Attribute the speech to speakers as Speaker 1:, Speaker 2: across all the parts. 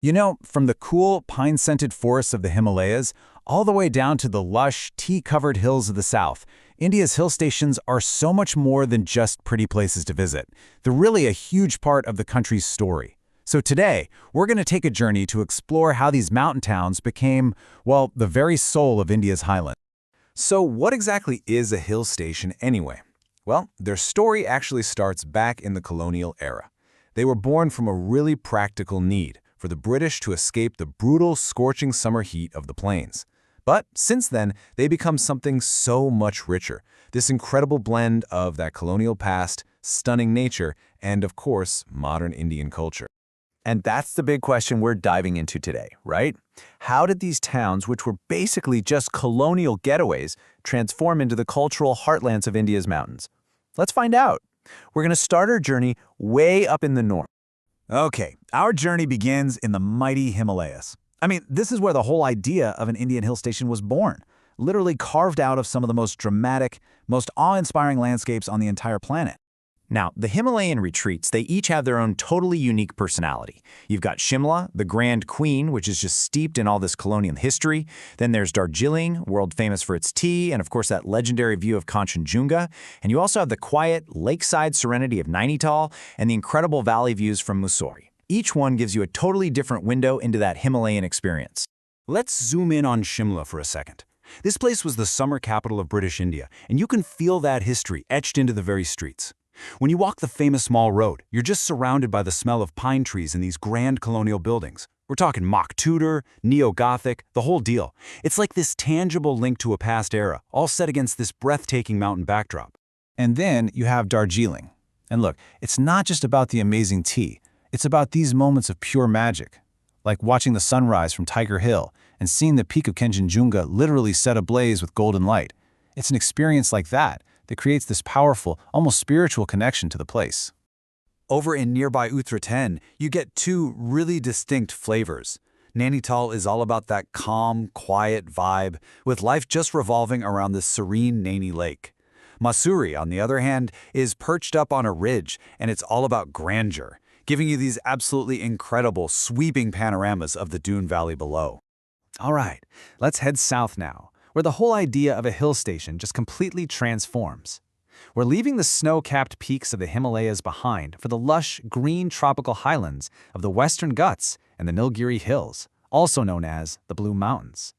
Speaker 1: You know, from the cool, pine-scented forests of the Himalayas all the way down to the lush, tea-covered hills of the south, India's hill stations are so much more than just pretty places to visit. They're really a huge part of the country's story. So today, we're going to take a journey to explore how these mountain towns became, well, the very soul of India's highland. So what exactly is a hill station anyway? Well, their story actually starts back in the colonial era. They were born from a really practical need for the British to escape the brutal, scorching summer heat of the plains. But since then, they become something so much richer, this incredible blend of that colonial past, stunning nature, and of course, modern Indian culture. And that's the big question we're diving into today, right? How did these towns, which were basically just colonial getaways, transform into the cultural heartlands of India's mountains? Let's find out. We're going to start our journey way up in the north. Okay, our journey begins in the mighty Himalayas. I mean, this is where the whole idea of an Indian hill station was born, literally carved out of some of the most dramatic, most awe-inspiring landscapes on the entire planet. Now, the Himalayan retreats, they each have their own totally unique personality. You've got Shimla, the Grand Queen, which is just steeped in all this colonial history. Then there's Darjeeling, world famous for its tea, and of course that legendary view of Kanchenjunga. And you also have the quiet, lakeside serenity of Nainital and the incredible valley views from Mussoorie. Each one gives you a totally different window into that Himalayan experience. Let's zoom in on Shimla for a second. This place was the summer capital of British India, and you can feel that history etched into the very streets. When you walk the famous Mall Road, you're just surrounded by the smell of pine trees and these grand colonial buildings. We're talking mock Tudor, neo-Gothic, the whole deal. It's like this tangible link to a past era, all set against this breathtaking mountain backdrop. And then you have Darjeeling. And look, it's not just about the amazing tea. It's about these moments of pure magic, like watching the sunrise from Tiger Hill and seeing the peak of Kanchenjunga literally set ablaze with golden light. It's an experience like that creates this powerful, almost spiritual connection to the place. Over in nearby Uttarakhand, you get two really distinct flavors. Nainital is all about that calm, quiet vibe, with life just revolving around the serene Naini Lake. Mussoorie, on the other hand, is perched up on a ridge, and it's all about grandeur, giving you these absolutely incredible, sweeping panoramas of the dune valley below. All right, let's head south now, where the whole idea of a hill station just completely transforms. We're leaving the snow-capped peaks of the Himalayas behind for the lush, green tropical highlands of the Western Ghats and the Nilgiri Hills, also known as the Blue Mountains.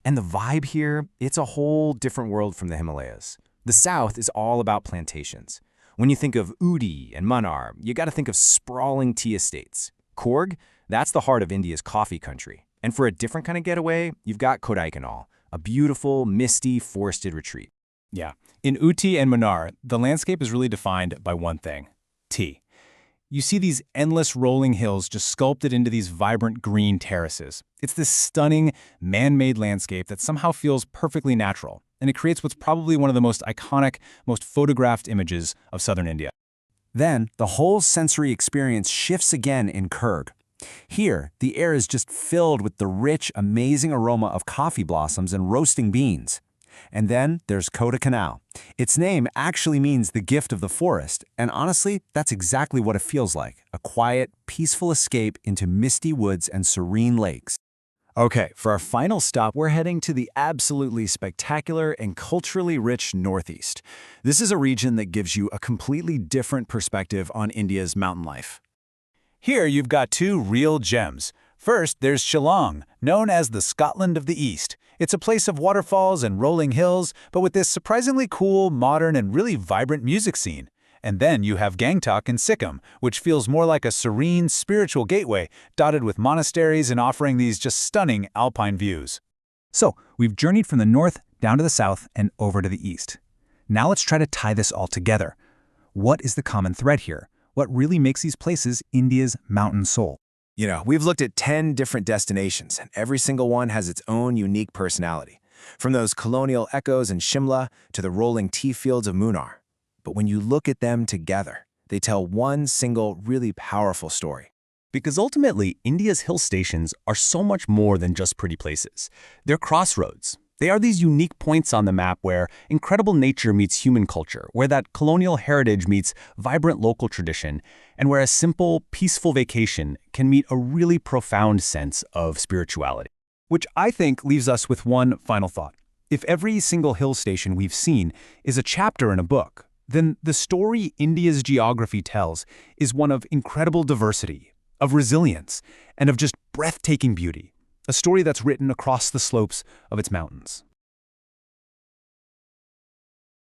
Speaker 1: And the vibe here, it's a whole different world from the Himalayas. The south is all about plantations. When you think of Ooty and Munnar, you gotta think of sprawling tea estates. Coorg, that's the heart of India's coffee country. And for a different kind of getaway, you've got Kodaikanal, a beautiful, misty, forested retreat. Yeah, in Ooty and Munnar, the landscape is really defined by one thing: tea. You see these endless rolling hills just sculpted into these vibrant green terraces. It's this stunning, man-made landscape that somehow feels perfectly natural, and it creates what's probably one of the most iconic, most photographed images of southern India. Then, the whole sensory experience shifts again in Coorg. Here, the air is just filled with the rich, amazing aroma of coffee blossoms and roasting beans. And then there's Kodaikanal. Its name actually means the gift of the forest, and honestly, that's exactly what it feels like, a quiet, peaceful escape into misty woods and serene lakes. Okay, for our final stop, we're heading to the absolutely spectacular and culturally rich Northeast. This is a region that gives you a completely different perspective on India's mountain life. Here you've got two real gems. First, there's Shillong, known as the Scotland of the East. It's a place of waterfalls and rolling hills, but with this surprisingly cool, modern, and really vibrant music scene. And then you have Gangtok and Sikkim, which feels more like a serene, spiritual gateway, dotted with monasteries and offering these just stunning alpine views. So, we've journeyed from the north down to the south and over to the east. Now let's try to tie this all together. What is the common thread here? What really makes these places India's mountain soul? You know, we've looked at 10 different destinations, and every single one has its own unique personality. From those colonial echoes in Shimla to the rolling tea fields of Munnar. But when you look at them together, they tell one single, really powerful story. Because ultimately, India's hill stations are so much more than just pretty places. They're crossroads.
Speaker 2: They are these unique points on the map where incredible nature meets human culture, where that colonial heritage meets vibrant local tradition, and where a simple, peaceful vacation can meet a really profound sense of spirituality. Which I think leaves us with one final thought. If every single hill station we've seen is a chapter in a book, then the story India's geography tells is one of incredible diversity, of resilience, and of just breathtaking beauty, a story that's written across the slopes of its mountains.